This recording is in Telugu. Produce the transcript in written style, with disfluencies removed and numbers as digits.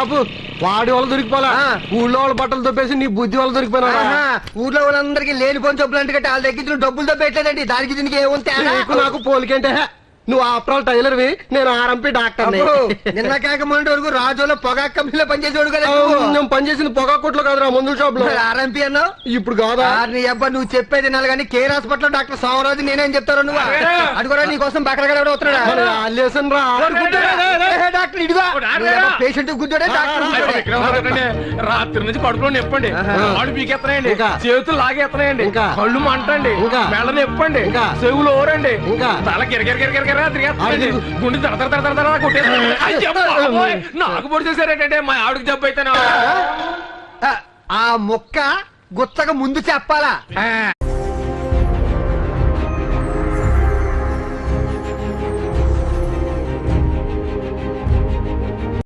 ఆపు. వాడి వాళ్ళు దొరికిపోలా, ఊళ్ళో వాళ్ళ బట్టలు దొప్పేసి నీ బుద్ధి వాళ్ళు దొరికిపోయినా. ఊర్లో వాళ్ళందరికీ లేనిపోని జబ్బులు అంటే వాళ్ళ దగ్గర డబ్బులు దొబ్బెట్టలేదండి. దానికి దీనికి ఏముంటే నాకు పోలికంటే నువ్వు ఆఫ్టర్ ఆల్ టైలర్వి, నేను ఆర్ఎంపీ డాక్టర్. నిన్న కాక మొన్నటి వరకు రాజులో పొగా కంపెనీలో పనిచేసేవాడు కదా. నేను పనిచేసింది పొగా కొట్లో కాదురా, మందుల షాప్ లో. ఆర్ఎంపీ అన్నావు ఇప్పుడు కాదా? నీ అబ్బా నువ్వు చెప్పేది వినాలి కానీ కేర్ హాస్పిటల్ డాక్టర్ సోమరాజు నేనేం చెప్తారు నువ్వు అడుగురా. నీ కోసం పక్కన వస్తున్నాడా డాక్టర్? ఇదిగో పేషెంట్ గుడ్డోడే డాక్టర్. రాత్రి నుంచి కడుపులో నిప్పండి, ఆడు పీకెత్తనాయండి, చేతులు లాగేత్తనాయండి, కళ్ళు మంటండి, మెళ్ళ నిప్పండి, చెవులు ఓరండి, తల గిరగిరగిరగిరగిర గుండె తడ కొట్టేసి నాకు పొడి చేశారేంటంటే మా ఆవిడకి జబ్బు అయితే ఆ మొక్క గుచ్చగా ముందు చెప్పాలా?